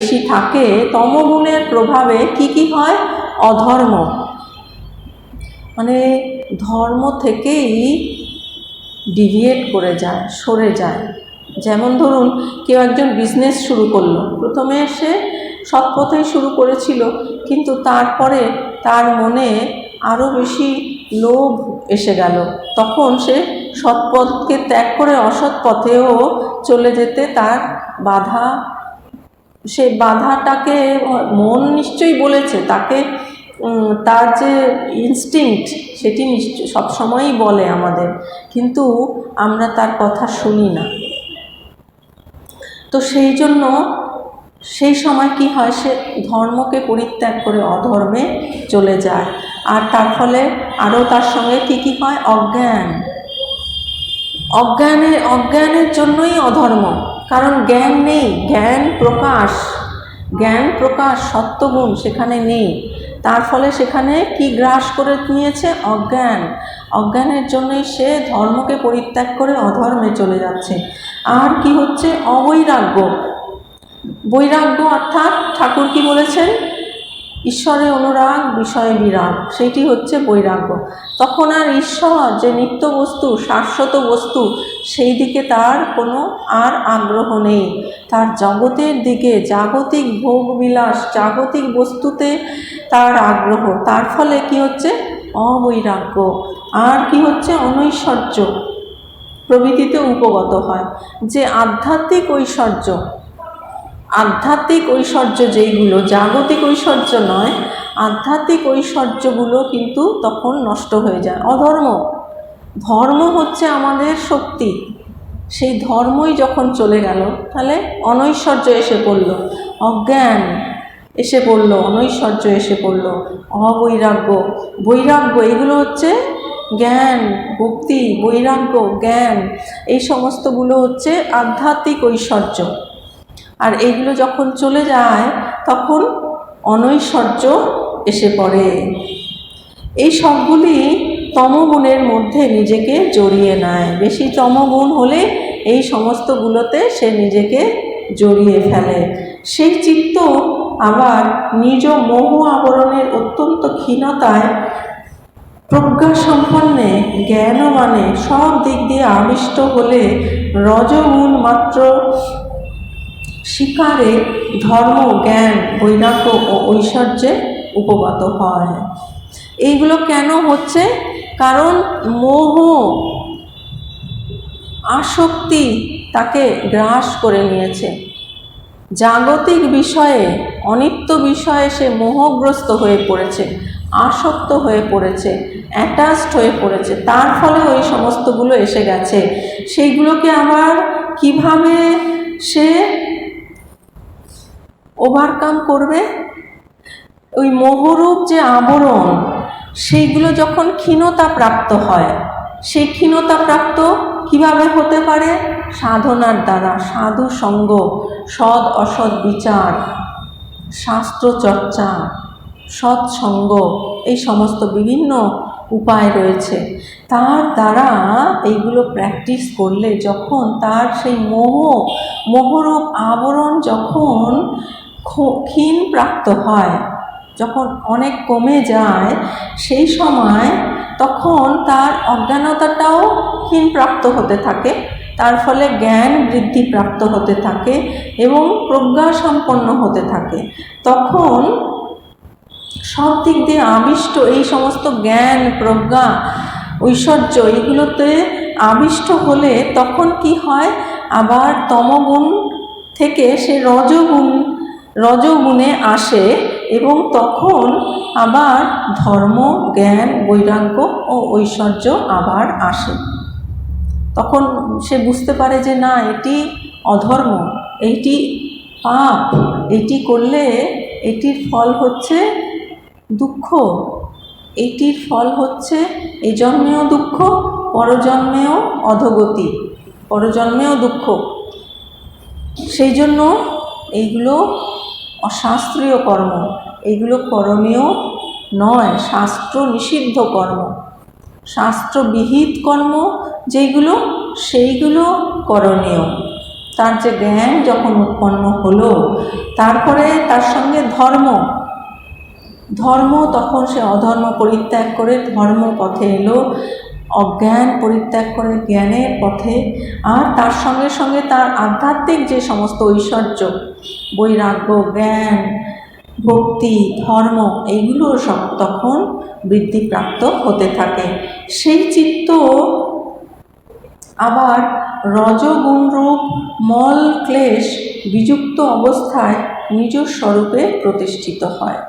বেশি থাকে তমগুণের প্রভাবে কি হয়? অধর্ম, মানে ধর্ম থেকেই ডিভিয়েট করে যায়, সরে যায়। যেমন ধরুন কেউ একজন বিজনেস শুরু করলো, প্রথমে সে সৎ পথেই শুরু করেছিল, কিন্তু তারপরে তার মনে আরও বেশি লোভ এসে গেল, তখন সে সৎ পথকে ত্যাগ করে অসৎ পথেও চলে যেতে তার বাধা, সে বাধাটাকে মন নিশ্চয়ই বলেছে তাকে, তার যে ইনস্টিংক্ট সেটি নিশ্চয় সবসময়ই বলে আমাদের, কিন্তু আমরা তার কথা শুনি না। তো সেই জন্য সেই সময় কি হয়, সে ধর্মকে পরিত্যাগ করে অধর্মে চলে যায়। আর তার ফলে আরও তার সঙ্গে কি হয়? অজ্ঞানের জন্যই অধর্ম, কারণ জ্ঞান নেই, জ্ঞান প্রকাশ সত্যগুণ সেখানে নেই। তার ফলে সেখানে কি গ্রাস করে নিয়েছে? অজ্ঞানের জন্যই সে ধর্মকে পরিত্যাগ করে অধর্মে চলে যাচ্ছে। আর কি হচ্ছে? বৈরাগ্য অর্থাৎ ঠাকুর কি বলেছেন? ঈশ্বরে অনুরাগ, বিষয়ে বিরাগ, সেটি হচ্ছে বৈরাগ্য। তখন আর ঈশ্বর যে নিত্য বস্তু, শাশ্বত বস্তু, সেই দিকে তার কোনো আর আগ্রহ নেই। তার জগতের দিকে, জাগতিক ভোগবিলাস, জাগতিক বস্তুতে তার আগ্রহ। তার ফলে কি হচ্ছে? অবৈরাগ্য। আর কি হচ্ছে? অনৈশ্বর্য প্রভৃতিতে উপগত হয়। যে আধ্যাত্মিক ঐশ্বর্য যেইগুলো, জাগতিক ঐশ্বর্য নয়, আধ্যাত্মিক ঐশ্বর্যগুলো কিন্তু তখন নষ্ট হয়ে যায়। ধর্ম হচ্ছে আমাদের শক্তি, সেই ধর্মই যখন চলে গেল, তাহলে অনৈশ্বর্য এসে পড়ল, অজ্ঞান এসে পড়ল, অনৈশ্বর্য এসে পড়ল, বৈরাগ্য এগুলো হচ্ছে জ্ঞান, ভক্তি, বৈরাগ্য, জ্ঞান, এই সমস্তগুলো হচ্ছে আধ্যাত্মিক ঐশ্বর্য। আর এইগুলো যখন চলে যায় তখন অনৈশ্বর্য এসে পড়ে। এই সবগুলি তমগুণের মধ্যে নিজেকে জড়িয়ে নেয়। বেশি তমগুণ হলে এই সমস্তগুলোতে সে নিজেকে জড়িয়ে ফেলে। সেই চিত্ত আবার নিজ মোহ আবরণের অত্যন্ত ক্ষীণতায় প্রজ্ঞা সম্পন্নে জ্ঞানবানে সব দিক দিয়ে আবিষ্ট হলে রজগুণ মাত্র শিকারে ধর্ম, জ্ঞান, বৈরাগ্য ও ঐশ্বর্যে উপগত হয়। এইগুলো কেন হচ্ছে? কারণ মোহ, আসক্তি তাকে গ্রাস করে নিয়েছে। জাগতিক বিষয়ে, অনিত্য বিষয়ে সে মোহগ্রস্ত হয়ে পড়েছে, আসক্ত হয়ে পড়েছে, অ্যাটাচড হয়ে পড়েছে। তার ফলে ওই সমস্তগুলো এসে গেছে। সেইগুলোকে আবার কিভাবে সে ওভারকাম করবে? ওই মোহরূপ যে আবরণ, সেইগুলো যখন ক্ষীণতা প্রাপ্ত হয়, সেই ক্ষীণতা প্রাপ্ত কিভাবে হতে পারে? সাধনার দ্বারা, সাধু সঙ্গ, সৎ অসৎ বিচার, শাস্ত্র চর্চা, সৎসঙ্গ, এই সমস্ত বিভিন্ন উপায় রয়েছে। তার দ্বারা এইগুলো প্র্যাকটিস করলে যখন তার সেই মোহরূপ আবরণ যখন ক্ষীণ প্রাপ্ত হয়, যখন অনেক কমে যায়, সেই সময় তখন তার অজ্ঞানতাটাও ক্ষীণ প্রাপ্ত হতে থাকে, তার ফলে জ্ঞান বৃদ্ধি প্রাপ্ত হতে থাকে এবং প্রজ্ঞা সম্পন্ন হতে থাকে। তখন সব দিক দিয়ে আবিষ্ট এই সমস্ত জ্ঞান, প্রজ্ঞা, ঐশ্বর্য এগুলোতে আবিষ্ট হলে তখন কি হয়? আবার তমগুণ থেকে সে রজগুণে আসে এবং তখন আবার ধর্ম, জ্ঞান, বৈরাগ্য ও ঐশ্বর্য আবার আসে। তখন সে বুঝতে পারে যে না, এটি অধর্ম, এইটি পাপ, এটি করলে এটির ফল হচ্ছে দুঃখ, এটির ফল হচ্ছে এই জন্মেও দুঃখ, পরজন্মেও অধোগতি, পরজন্মেও দুঃখ। সেই জন্য এইগুলো অশাস্ত্রীয় কর্ম, এইগুলো করণীয় নয়, শাস্ত্র নিষিদ্ধ কর্ম। শাস্ত্রবিহিত কর্ম যেইগুলো, সেইগুলো করণীয়। তার যে জ্ঞান যখন উৎপন্ন হলো, তারপরে তার সঙ্গে ধর্ম তখন সে অধর্ম পরিত্যাগ করে ধর্ম পথে এলো, অজ্ঞান পরিত্যাগ করে জ্ঞানের পথে। আর তার সঙ্গে সঙ্গে তার আধ্যাত্মিক যে সমস্ত ঐশ্বর্য, বৈরাগ্য, জ্ঞান, ভক্তি, ধর্ম, এইগুলো সব তখন বৃদ্ধিপ্রাপ্ত হতে থাকে। সেই চিত্ত আবার রজগুণরূপ মল ক্লেশ বিযুক্ত অবস্থায় নিজ স্বরূপে প্রতিষ্ঠিত হয়।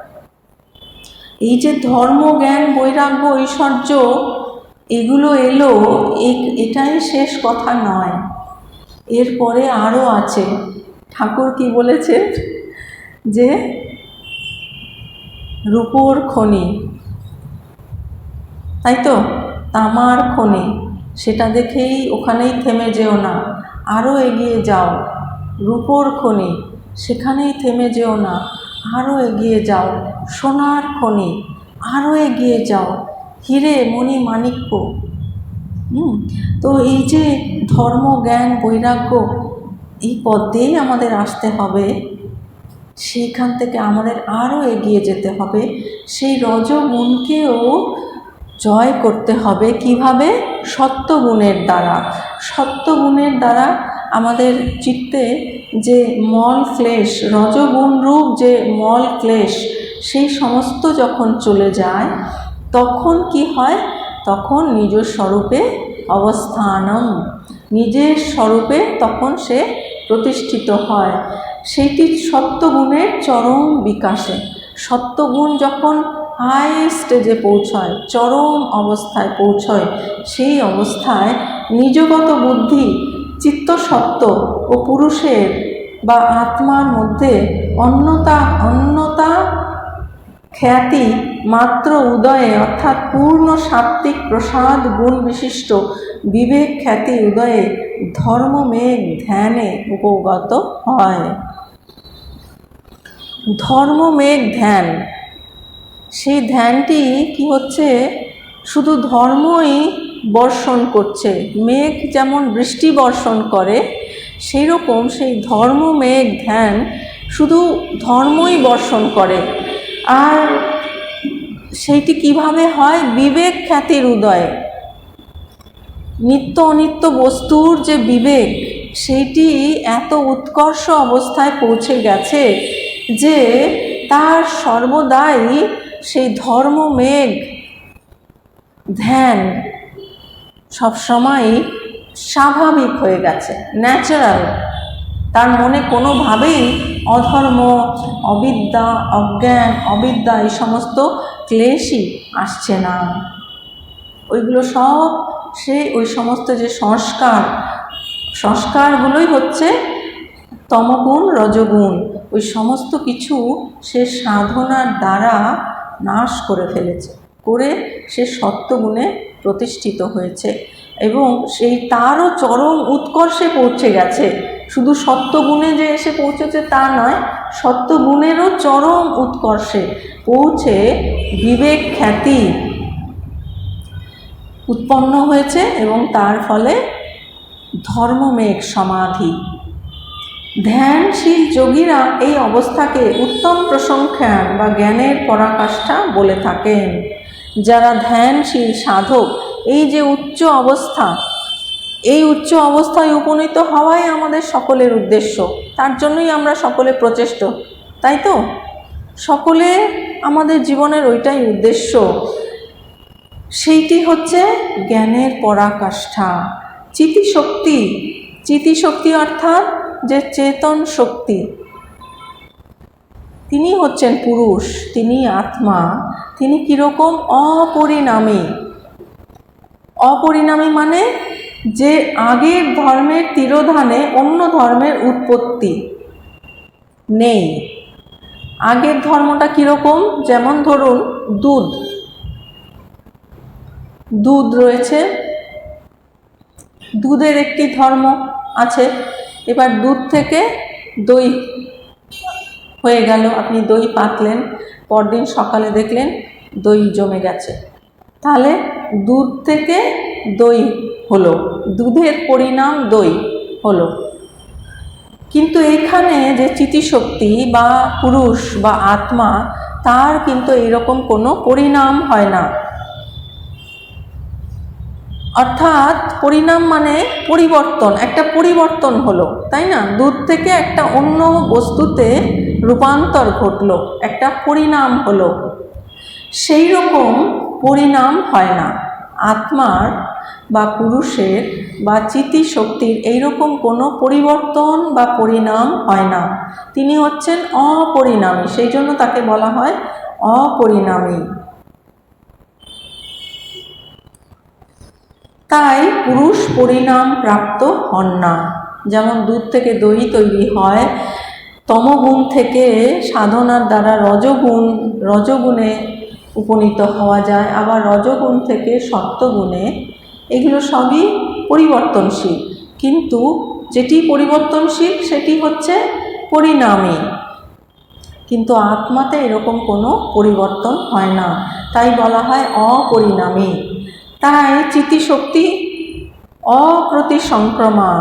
এই যে ধর্ম, জ্ঞান, বৈরাগ্য, ঐশ্বর্য এগুলো এলো, এটাই শেষ কথা নয়, এরপরে আরও আছে। ঠাকুর কি বলেছেন যে রূপোর খনি, তাই তো, তামার খনি, সেটা দেখেই ওখানেই থেমে যেও না, আরও এগিয়ে যাও। রূপোর খনি, সেখানেই থেমে যেও না, আরও এগিয়ে যাও। সোনার খনি, আরও এগিয়ে যাও। হিরে, মণি, মাণিক্য। তো এই যে ধর্ম, জ্ঞান, বৈরাগ্য, এই পথ দিয়েই আমাদের আসতে হবে। সেইখান থেকে আমাদের আরও এগিয়ে যেতে হবে। সেই রজগুণকেও জয় করতে হবে। কিভাবে? সত্যগুণের দ্বারা। সত্যগুণের দ্বারা আমাদের চিত্তে যে মল ক্লেশ, রজগুণ রূপ যে মল ক্লেশ, সেই সমস্ত যখন চলে যায়, তখন কি হয়? তখন নিজ স্বরূপে অবস্থানম, নিজের স্বরূপে তখন সে প্রতিষ্ঠিত হয়। সেইটি সত্যগুণের চরম বিকাশে। সত্যগুণ যখন হাই স্টেজে পৌঁছায়, চরম অবস্থায় পৌঁছয়, সেই অবস্থায় নিজগত বুদ্ধি, চিত্তসত্ত্ব ও পুরুষের বা আত্মার মধ্যে অন্যতা খ্যাতি মাত্র উদয়ে, অর্থাৎ পূর্ণ সাত্ত্বিক প্রসাদ গুণ বিশিষ্ট বিবেক খ্যাতি উদয়ে ধর্মমেঘ ধ্যানে উপগত হয়। ধর্মমেঘ ধ্যান, সেই ধ্যানটি কি হচ্ছে? শুধু ধর্মই বর্ষণ করছে। মেঘ যেমন বৃষ্টি বর্ষণ করে, সেই রকম সেই ধর্মমেঘ ধ্যান শুধু ধর্মই বর্ষণ করে। আর সেইটি কিভাবে হয়? বিবেক খ্যাতির উদয়ে। নিত্য অনিত্য বস্তুর যে বিবেক, সেইটি এত উৎকর্ষ অবস্থায় পৌঁছে গেছে যে তার সর্বদাই সেই ধর্মমেঘ ধ্যান সবসময়ই স্বাভাবিক হয়ে গেছে, ন্যাচারাল। তার মনে কোনোভাবেই অধর্ম, অবিদ্যা, অজ্ঞান, অবিদ্যা এই সমস্ত ক্লেশই আসছে না। ওইগুলো সব ওই সমস্ত যে সংস্কারগুলোই হচ্ছে তমগুণ, রজগুণ, ওই সমস্ত কিছু সে সাধনার দ্বারা নাশ করে ফেলেছে, করে সে সত্যগুণে প্রতিষ্ঠিত হয়েছে এবং সেই তারও চরম উৎকর্ষে পৌঁছে গেছে। শুধু সত্যগুণে যে এসে পৌঁছেছে তা নয়, সত্যগুণেরও চরম উৎকর্ষে পৌঁছে বিবেক খ্যাতি উৎপন্ন হয়েছে এবং তার ফলে ধর্মমেঘ সমাধি। ধ্যানশীল যোগীরা এই অবস্থাকে উত্তম প্রসংখ্যান বা জ্ঞানের পরাকাষ্ঠা বলে থাকেন। যারা ধ্যানশীল সাধক, এই যে উচ্চ অবস্থা, এই উচ্চ অবস্থায় উপনীত হওয়াই আমাদের সকলের উদ্দেশ্য। তার জন্যই আমরা সকলে প্রচেষ্ট, তাই তো? সকলে আমাদের জীবনের ওইটাই উদ্দেশ্য। সেইটি হচ্ছে জ্ঞানের পরাকাষ্ঠা। চিতিশক্তি অর্থাৎ যে চেতন শক্তি, তিনি হচ্ছেন পুরুষ, তিনি আত্মা। তিনি কীরকম? অপরিণামী। অপরিণামী মানে যে আগের ধর্মের তিরোধানে অন্য ধর্মের উৎপত্তি নেই। আগের ধর্মটা কীরকম? যেমন ধরুন দুধ রয়েছে, দুধের একটি ধর্ম আছে। এবার দুধ থেকে দই হয়ে গেল, আপনি দই পাতলেন, পরদিন সকালে দেখলেন দই জমে গেছে, তাহলে দুধ থেকে দই হলো, দুধের পরিণাম দই হলো। কিন্তু এখানে যে চিতিশক্তি বা পুরুষ বা আত্মা, তার কিন্তু এরকম কোনো পরিণাম হয় না। অর্থাৎ পরিণাম মানে পরিবর্তন, একটা পরিবর্তন হলো, তাই না? দুধ থেকে একটা অন্য বস্তুতে রূপান্তর ঘটলো, একটা পরিণাম হলো। সেই রকম পরিণাম হয় না আত্মার বা পুরুষের বা চিতি শক্তির, এইরকম কোনো পরিবর্তন বা পরিণাম হয় না। তিনি হচ্ছেন অপরিণামী, সেই জন্য তাকে বলা হয় অপরিণামী। তাই পুরুষ পরিণাম প্রাপ্ত হন না। যেমন দুধ থেকে দই তৈরি হয়, তমগুণ থেকে সাধনার দ্বারা রজগুণে উপনীত হওয়া যায়, আবার রজগুণ থেকে সত্যগুণে, এগুলো সবই পরিবর্তনশীল। কিন্তু যেটি পরিবর্তনশীল সেটি হচ্ছে পরিণামী, কিন্তু আত্মাতে এরকম কোনো পরিবর্তন হয় না, তাই বলা হয় অপরিণামী। তাই চিতিশক্তি অপ্রতিসংক্রমা,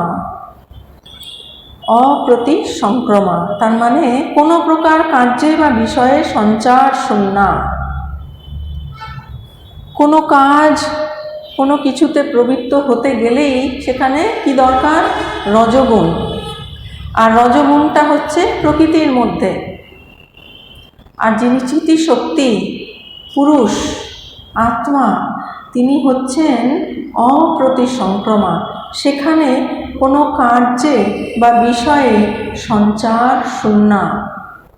তার মানে কোনো প্রকার কার্যে বা বিষয়ে সঞ্চার শূন্যা। কোনো কাজ, কোনো কিছুতে প্রবৃত্ত হতে গেলেই সেখানে কি দরকার? রজগুণ। আর রজগুণটা হচ্ছে প্রকৃতির মধ্যে। আর যিনি চিতিশক্তি পুরুষ আত্মা, তিনি হচ্ছেন অপ্রতিসংক্রমা, সেখানে কোনো কার্যে বা বিষয়ে সঞ্চার শূন্যা,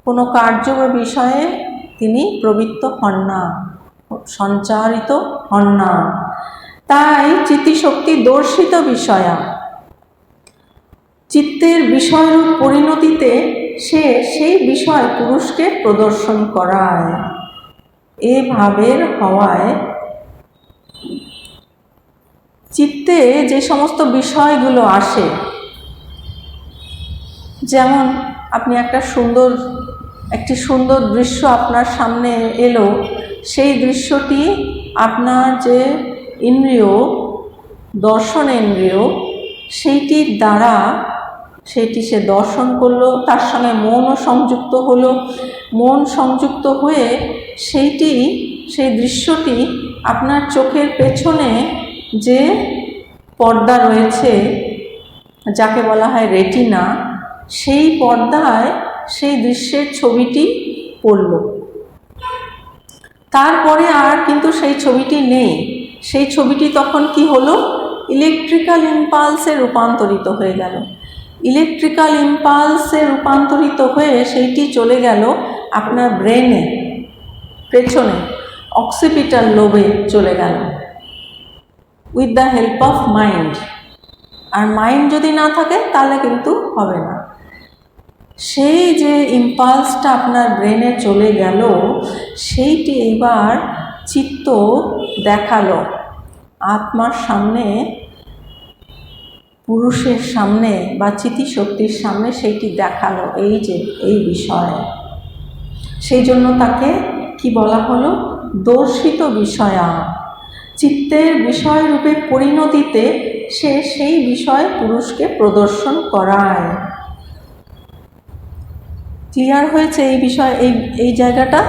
কোনো কার্য বা বিষয়ে তিনি প্রবৃত্ত হন না, সঞ্চারিত হন না। তাই চিতিশক্তি দর্শিত বিষয়া, চিত্তের বিষয়রূপ পরিণতিতে সে সেই বিষয় পুরুষকে প্রদর্শন করায়। এ ভাবের হওয়ায় চিত্তে যে সমস্ত বিষয়গুলো আসে, যেমন আপনি একটি সুন্দর দৃশ্য আপনার সামনে এলো, সেই দৃশ্যটি আপনার যে ইন্দ্রিয়, দর্শনেন্দ্রিয়, সেইটির দ্বারা সেটি সে দর্শন করলো, তার সঙ্গে মনও সংযুক্ত হলো। মন সংযুক্ত হয়ে সেই দৃশ্যটি আপনার চোখের পেছনে যে পর্দা রয়েছে, যাকে বলা হয় রেটিনা, সেই পর্দায় সেই দৃশ্যের ছবিটি পড়ল। তারপরে আর কিন্তু সেই ছবিটি নেই। সেই ছবিটি তখন কি হলো? ইলেকট্রিক্যাল ইম্পালসে রূপান্তরিত হয়ে গেল। ইলেকট্রিক্যাল ইম্পালসে রূপান্তরিত হয়ে সেইটি চলে গেল আপনার ব্রেনে, পেছনে অক্সিপিটাল লোবে চলে গেল, with the help of mind. আর মাইন্ড যদি না থাকে তাহলে কিন্তু হবে না। সেই যে ইম্পালসটা আপনার ব্রেনে চলে গেল, সেইটি এবার চিত্ত দেখালো আত্মার সামনে, পুরুষের সামনে বা চিতিশক্তির সামনে, সেইটি দেখালো এই যে এই বিষয়। সেই জন্য তাকে কি বলা হলো? দর্শিত বিষয়া। চিত্তের বিষয়রূপে পরিণতিতে সে সেই বিষয় পুরুষকে প্রদর্শন করায়। ক্লিয়ার হয়েছে এই বিষয়, এই জায়গাটা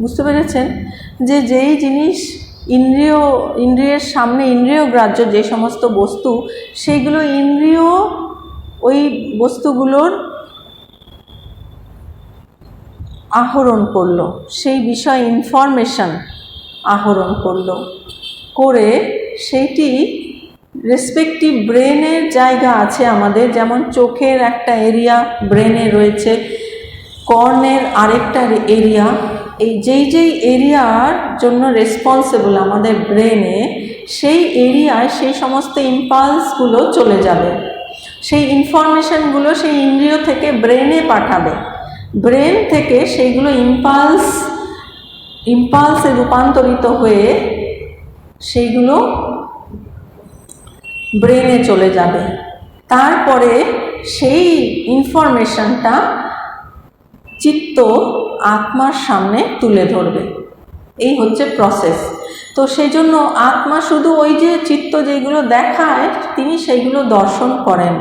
বুঝতে পেরেছেন? যে যেই জিনিস ইন্দ্রিয়ের সামনে ইন্দ্রিয় গ্রাহ্য যে সমস্ত বস্তু, সেইগুলো ইন্দ্রিয় ওই বস্তুগুলোর আহরণ করলো, সেই বিষয় ইনফরমেশন আহরণ করলো, করে সেইটি রেসপেক্টিভ ব্রেনের জায়গা আছে আমাদের, যেমন চোখের একটা এরিয়া ব্রেনে রয়েছে, কর্ণের আরেকটা এরিয়া, এই যেই এরিয়ার জন্য রেসপন্সিবল আমাদের ব্রেনে, সেই এরিয়ায় সেই সমস্ত ইম্পালসগুলো চলে যাবে। সেই ইনফরমেশনগুলো সেই ইন্দ্রিয় থেকে ব্রেনে পাঠাবে, ব্রেন থেকে সেইগুলো ইম্পালসে রূপান্তরিত হয়ে সেইগুলো ব্রেনে চলে যাবে। তারপরে সেই ইনফরমেশনটা চিত্ত আত্মার সামনে তুলে ধরবে। এই হচ্ছে প্রসেস। তো সেই জন্য আত্মা শুধু ওই যে চিত্ত যেগুলো দেখায়, তিনি সেইগুলো দর্শন করেন।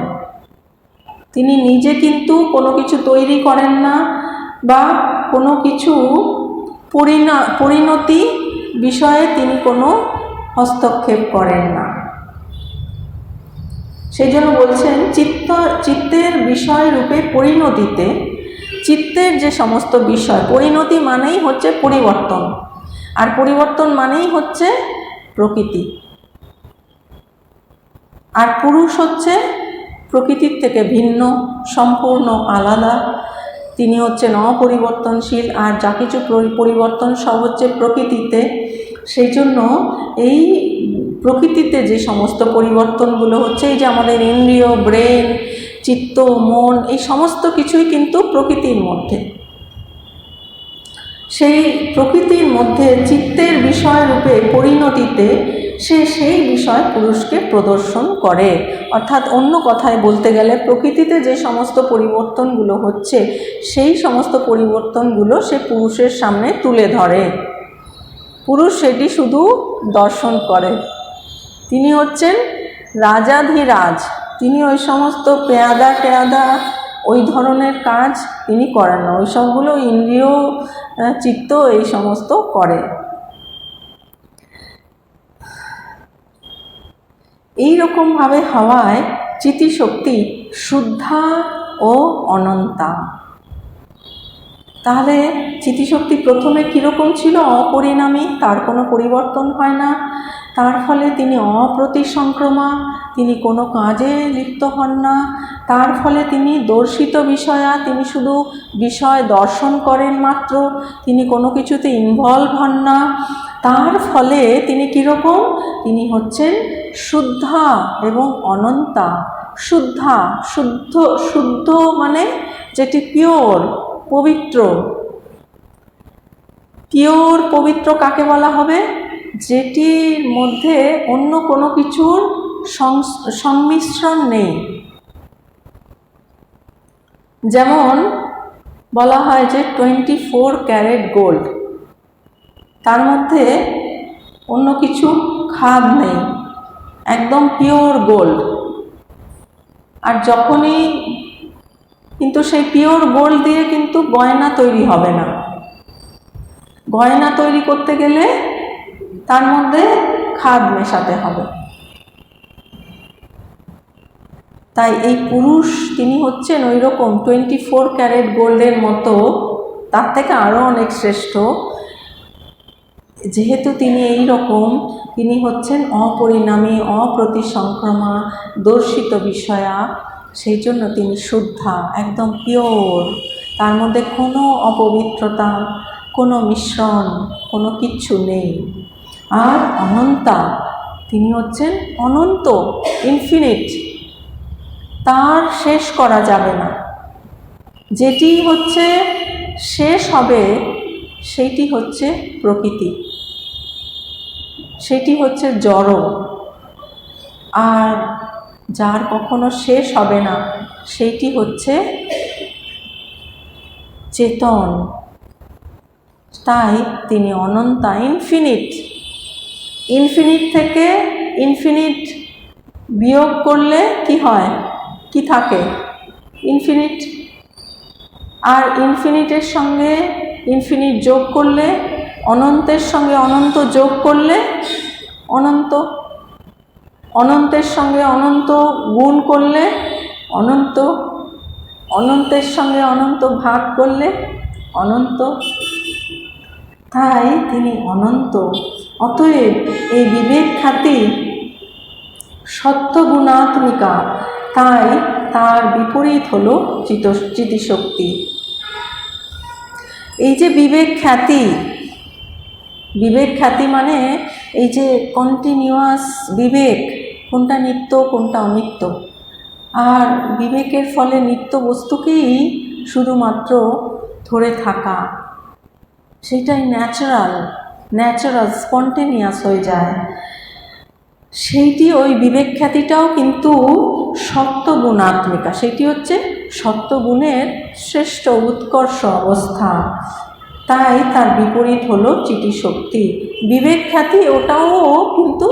তিনি নিজে কিন্তু কোনো কিছু তৈরি করেন না বা কোনো কিছু পরিণতি বিষয়ে তিনি কোনো হস্তক্ষেপ করেন না। সেই জন্য বলছেন চিত্তের বিষয় রূপে পরিণতিতে, চিত্তের যে সমস্ত বিষয়, পরিণতি মানেই হচ্ছে পরিবর্তন, আর পরিবর্তন মানেই হচ্ছে প্রকৃতি। আর পুরুষ হচ্ছে প্রকৃতির থেকে ভিন্ন, সম্পূর্ণ আলাদা। তিনি হচ্ছেন অপরিবর্তনশীল, আর যা কিছু পরিবর্তন সব হচ্ছে প্রকৃতিতে। সেই জন্য এই প্রকৃতিতে যে সমস্ত পরিবর্তনগুলো হচ্ছে, এই যে আমাদের ইন্দ্রিয়, ব্রেন, চিত্ত, মন, এই সমস্ত কিছুই কিন্তু প্রকৃতির মধ্যে। সেই প্রকৃতির মধ্যে চিত্তের বিষয় রূপে পরিণতিতে সেই বিষয় পুরুষকে প্রদর্শন করে। অর্থাৎ অন্য কথায় বলতে গেলে প্রকৃতিতে যে সমস্ত পরিবর্তনগুলো হচ্ছে সেই সমস্ত পরিবর্তনগুলো সে পুরুষের সামনে তুলে ধরে। পুরুষ সেটি শুধু দর্শন করে। তিনি হচ্ছেন রাজাধিরাজ। তিনি ওই সমস্ত পেয়াদা ওই ধরনের কাজ তিনি করেন না। ওই সবগুলো ইন্দ্রিয়, চিত্ত এই সমস্ত করে। এই রকমভাবে হওয়ায় চিতিশক্তি শুদ্ধা ও অনন্তা। তাহলে চিতিশক্তি প্রথমে কীরকম ছিল? অপরিণামী, তার কোনো পরিবর্তন হয় না। তার ফলে তিনি অপ্রতিসংক্রমা, তিনি কোনো কাজে লিপ্ত হন না। তার ফলে তিনি দর্শিত বিষয়া, তিনি শুধু বিষয় দর্শন করেন মাত্র, তিনি কোনো কিছুতে ইনভলভ হন না। তার ফলে তিনি কীরকম? তিনি হচ্ছেন শুদ্ধা এবং অনন্তা। শুদ্ধা, শুদ্ধ মানে যেটি পিওর, পবিত্র। পিওর পবিত্র কাকে বলা হবে? যেটির মধ্যে অন্য কোনো কিছুর সংমিশ্রণ নেই। যেমন বলা হয় যে 24 ক্যারেট গোল্ড, তার মধ্যে অন্য কিছু খাদ নেই, একদম পিওর গোল্ড। আর যখনই কিন্তু সেই পিওর গোল্ড দিয়ে কিন্তু গয়না তৈরি হবে না। গয়না তৈরি করতে গেলে তার মধ্যে খাদ মেশাতে হবে। তাই এই পুরুষ তিনি হচ্ছেন ওই রকম 24 ক্যারেট গোল্ডের মতো, তার থেকে আরও অনেক শ্রেষ্ঠ। যেহেতু তিনি এই রকম, তিনি হচ্ছেন অপরিণামী, অপ্রতিসংক্রমা, দর্শিত বিষয়া, সেই জন্য তিনি শুদ্ধা, একদম পিওর। তার মধ্যে কোনো অপবিত্রতা, কোনো মিশ্রণ, কোনো কিচ্ছু নেই। আর অনন্তা, তিনি হচ্ছেন অনন্ত, ইনফিনিট, তার শেষ করা যাবে না। যেটি হচ্ছে শেষ হবে সেইটি হচ্ছে প্রকৃতি, সেটি হচ্ছে জড়। আর যার কখনো শেষ হবে না সেইটি হচ্ছে চেতন। তাই তিনি অনন্তা, ইনফিনিট। ইনফিনিট থেকে ইনফিনিট বিয়োগ করলে কি হয়? কি থাকে? ইনফিনিট। আর ইনফিনিটের সঙ্গে ইনফিনিট যোগ করলে, অনন্তের সঙ্গে অনন্ত যোগ করলে অনন্ত। অনন্তের সঙ্গে অনন্ত গুণ করলে অনন্ত। অনন্তের সঙ্গে অনন্ত ভাগ করলে অনন্ত। তাই তিনি অনন্ত। অতএব এই বিবেক খ্যাতি সত্যগুণাত্মিকা, তাই তার বিপরীত হলো চিতিশক্তি। এই যে বিবেক খ্যাতি, বিবেক খ্যাতি মানে এই যে কন্টিনিউয়াস বিবেক, কোনটা নিত্য কোনটা অনিত্য। আর বিবেকের ফলে নিত্য বস্তুকেই শুধুমাত্র ধরে থাকা, সেটাই ন্যাচারাল স্পন্টেনিয়াস হয়ে যায়। সেইটি, ওই বিবেক খ্যাতিটাও কিন্তু সত্যগুণাত্মিকা, সেটি হচ্ছে সত্যগুণের শ্রেষ্ঠ উৎকর্ষ অবস্থা। তাই তার বিপরীত হলো চিতিশক্তি। বিবেক খ্যাতি ওটাও কিন্তু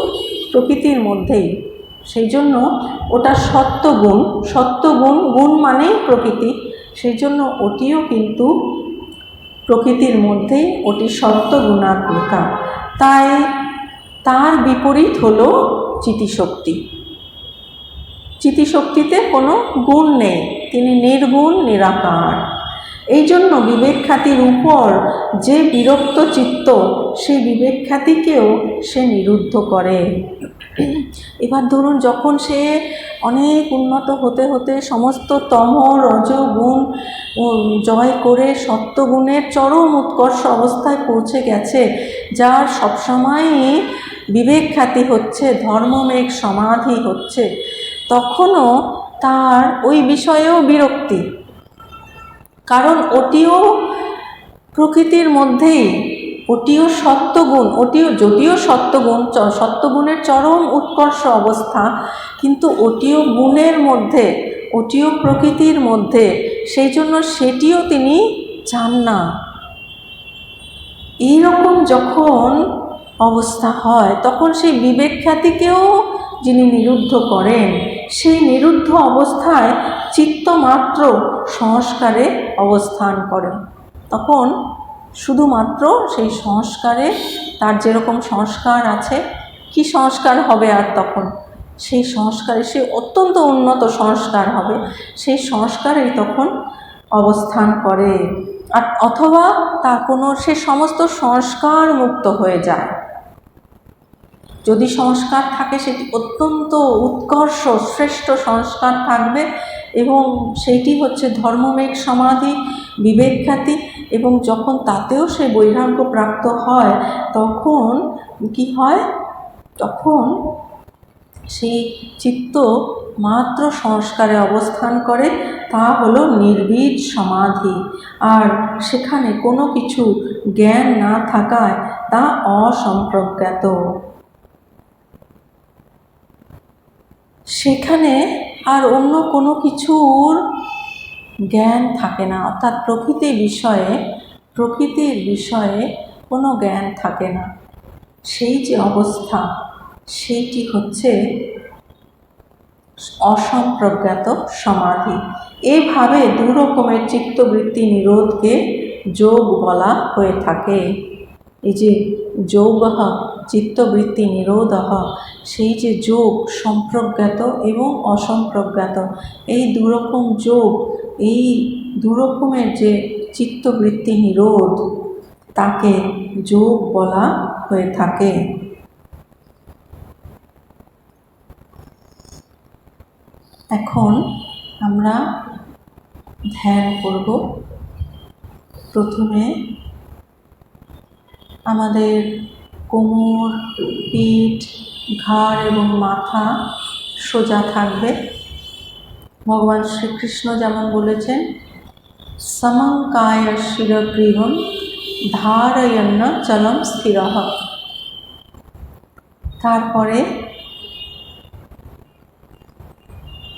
প্রকৃতির মধ্যেই, সেই জন্য ওটা সত্ত্বগুণ, সত্ত্বগুণ, গুণ মানেই প্রকৃতি, সেই জন্য ওটিও কিন্তু প্রকৃতির মধ্যেই ওটি সত্ত্বগুণাত্মিকা। তাই তার বিপরীত হলো চিতিশক্তি। চিতিশক্তিতে কোনো গুণ নেই, তিনি নির্গুণ নিরাকার। এই জন্য বিবেক খ্যাতির উপর যে বিরক্ত চিত্ত, সেই বিবেক খ্যাতিকেও সে নিরুদ্ধ করে। এবার ধরুন, যখন সে অনেক উন্নত হতে হতে সমস্ত তম রজ গুণ জয় করে সত্ত্বগুণের চরম উৎকর্ষ অবস্থায় পৌঁছে গেছে, যার সবসময়ই বিবেক খ্যাতি হচ্ছে, ধর্মমেঘ সমাধি হচ্ছে, তখনও তার ওই বিষয়েও বিরক্তি, কারণ ওটিও প্রকৃতির মধ্যেই, ওটিও সত্ত্বগুণ, ওটিও যদিও সত্ত্বগুণ, সত্ত্বগুণের চরম উৎকর্ষ অবস্থা, কিন্তু ওটিও গুণের মধ্যে, ওটিও প্রকৃতির মধ্যে, সেই জন্য সেটিও তিনি চান না। এইরকম যখন অবস্থা হয়, তখন সেই বিবেক খ্যাতিকেও যিনি নিরুদ্ধ করেন, সেই নিরুদ্ধ অবস্থায় চিত্তমাত্র সংস্কারে অবস্থান করেন। তখন শুধুমাত্র সেই সংস্কারে, তার যেরকম সংস্কার আছে, কি সংস্কার হবে আর তখন সেই সংস্কারে, সে অত্যন্ত উন্নত সংস্কার হবে, সেই সংস্কারেই তখন অবস্থান করে। আর অথবা তার কোনো, সে সমস্ত সংস্কার মুক্ত হয়ে যায়। যদি সংস্কার থাকে, সেটি অত্যন্ত উৎকর্ষ শ্রেষ্ঠ সংস্কার থাকবে, এবং সেইটি হচ্ছে ধর্মমেঘ সমাধি, বিবেক খ্যাতি। এবং যখন তাতেও সে বৈরাগ্য প্রাপ্ত হয়, তখন কি হয়, তখন সেই চিত্ত মাত্র সংস্কারে অবস্থান করে, তা হলো নির্বীজ সমাধি। আর সেখানে কোনো কিছু জ্ঞান না থাকায় তা অসম্প্রজ্ঞাত। সেখানে আর অন্য কোনো কিছুর জ্ঞান থাকে না, অর্থাৎ প্রকৃতির বিষয়ে কোনো জ্ঞান থাকে না। সেই যে অবস্থা, সেইটি হচ্ছে অসম্প্রজ্ঞাত সমাধি। এভাবে দু রকমের চিত্তবৃত্তি নিরোধকে যোগ বলা হয়ে থাকে। এই যে যোগঃ চিত্তবৃত্তি নিরোধঃ, সেই যে যোগ সম্প্রজ্ঞাত এবং অসম্প্রজ্ঞাত, এই দুরকম যোগ, এই দুরকমের যে চিত্তবৃত্তি নিরোধ, তাকে যোগ বলা হয়ে থাকে। এখন আমরা ধ্যান করব। প্রথমে আমাদের কোমর, পিঠ, ঘাড় এবং মাথা সোজা থাকবে। ভগবান শ্রীকৃষ্ণ যেমন বলেছেন, সমং কায় শিরগ্রীবম ধারয়ন্ন চলম স্থিরঃ। তারপরে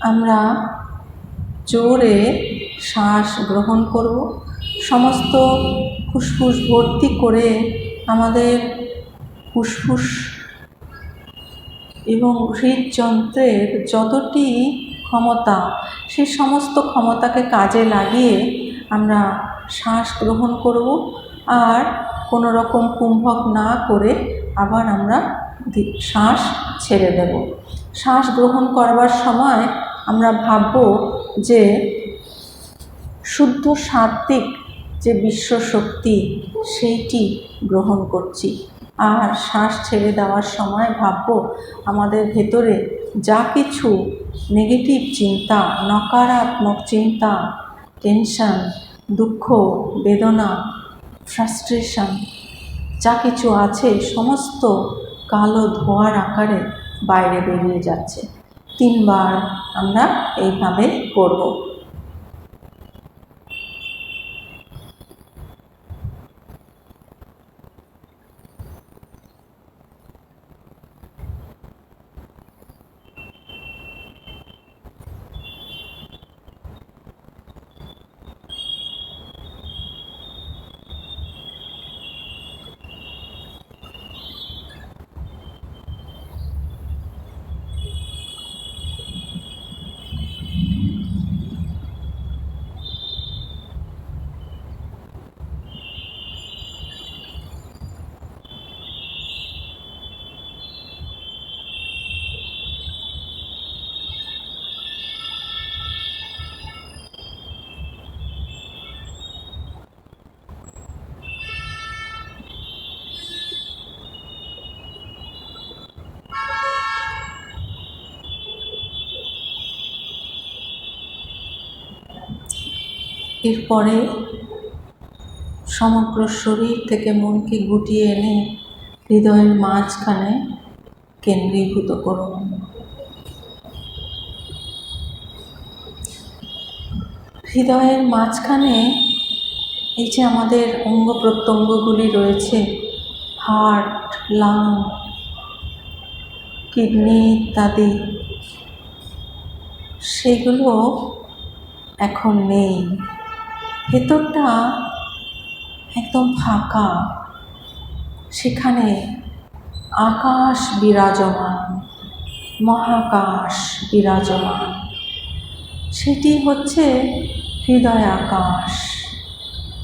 আমরা জোরে শ্বাস গ্রহণ করব। সমস্ত ফুসফুস ভর্তি করে আমাদের ফুসফুস এবং হৃদযন্ত্রের যতটি ক্ষমতা, সেই সমস্ত ক্ষমতাকে কাজে লাগিয়ে আমরা শ্বাস গ্রহণ করব। আর কোনো রকম কুম্ভক না করে আবার আমরা শ্বাস ছেড়ে দেব। শ্বাস গ্রহণ করবার সময় আমরা ভাবব যে শুদ্ধ সাত্ত্বিক যে বিশ্বশক্তি, সেইটি গ্রহণ করছি। আর শ্বাস ছেড়ে দেওয়ার সময় ভাবব আমাদের ভেতরে যা কিছু নেগেটিভ চিন্তা, নকারাত্মক চিন্তা, টেনশন, দুঃখ, বেদনা, ফ্রাস্ট্রেশন যা কিছু আছে, সমস্ত কালো ধোঁয়ার আকারে বাইরে বেরিয়ে যাচ্ছে। 3 বার আমরা এইভাবে করব। এরপরে সমগ্র শরীর থেকে মনকে গুটিয়ে এনে হৃদয়ের মাঝখানে কেন্দ্রীভূত করুন। হৃদয়ের মাঝখানে এই যে আমাদের অঙ্গ প্রত্যঙ্গগুলি রয়েছে, হার্ট, লাং, কিডনি ইত্যাদি, সেগুলো এখন নেই। ভেতরটা একদম ফাঁকা, সেখানে আকাশ বিরাজমান, মহাকাশ বিরাজমান। সেটি হচ্ছে হৃদয় আকাশ,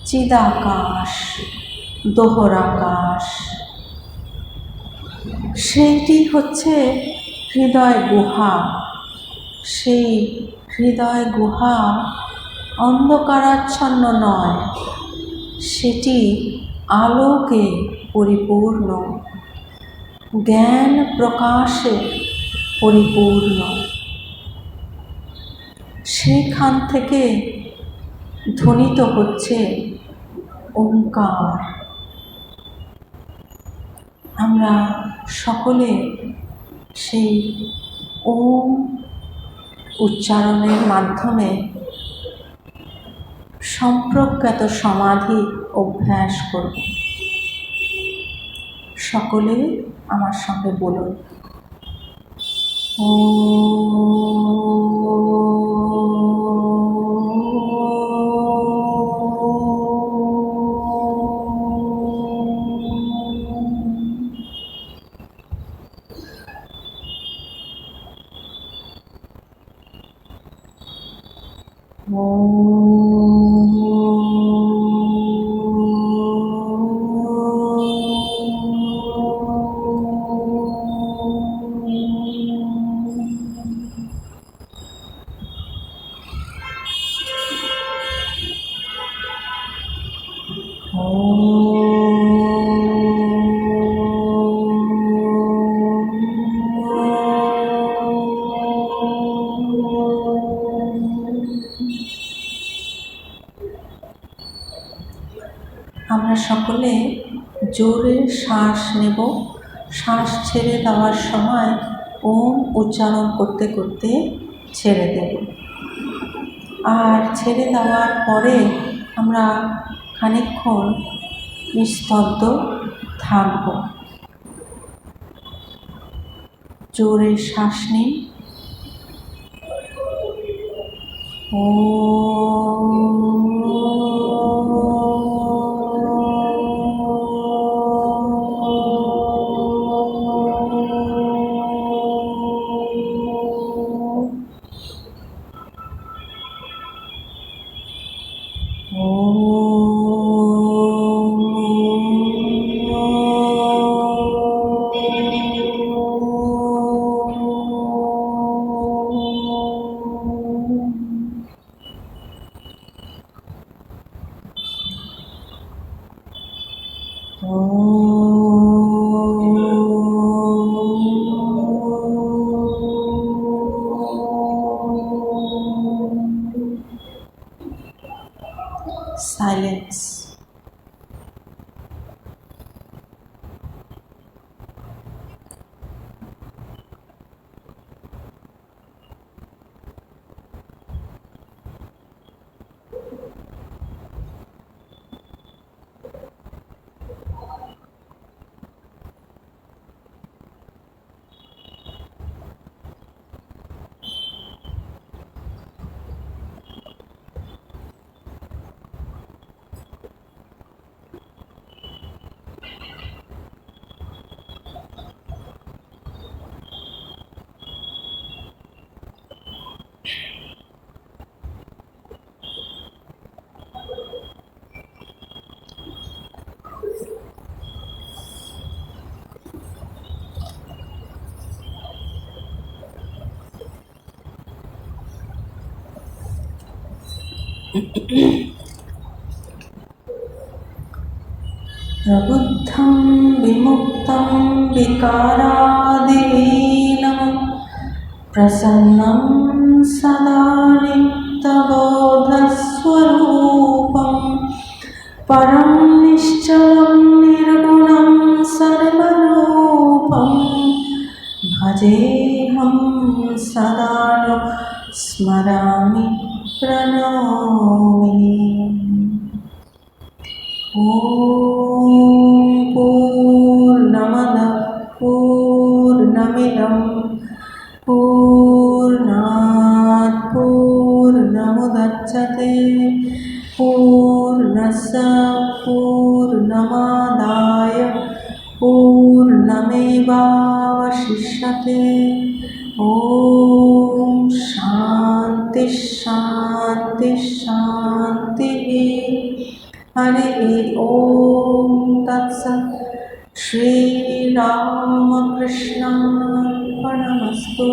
চিদাকাশ, দোহরাকাশ। সেইটি হচ্ছে হৃদয় গুহা। সেই হৃদয় গুহা অন্ধকারাচ্ছন্ন নয়, সেটি আলোকে পরিপূর্ণ, জ্ঞান প্রকাশে পরিপূর্ণ। সেইখান থেকে ধ্বনিত হচ্ছে ওঙ্কার। আমরা সকলে সেই ওম উচ্চারণের মাধ্যমে সম্প্রজ্ঞাত সমাধি অভ্যাস করব। সকলে আমার সঙ্গে বলুন, আমরা সকলে জোরে শ্বাস নেব। শ্বাস ছেড়ে দেওয়ার সময় ওম উচ্চারণ করতে করতে ছেড়ে দেব। আর ছেড়ে দেওয়ার পরে আমরা খানিকক্ষণ নিস্তব্ধ থাকব। জোরে শ্বাস নিন। Silence. प्रबुद्धं विमुक्तं विकारादिहीनं प्रसन्नं सदा नित्यबोधस्वरूपं स्वरूपं परं निश्चलं निर्गुणं सर्वरूपं भजेऽहं सदा न स्मरामि प्रणौमि। ॐ पूर्णमदः पूर्णमिदं पूर्णात् पूर्णमुदच्यते पूर्णस्य पूर्णमादाय पूर्णमेवावशिष्यते। ॐ शान्ति शान्ति शान्तिः। हरिः ॐ तत्सत्। श्रीरामकृष्णार्पणमस्तु।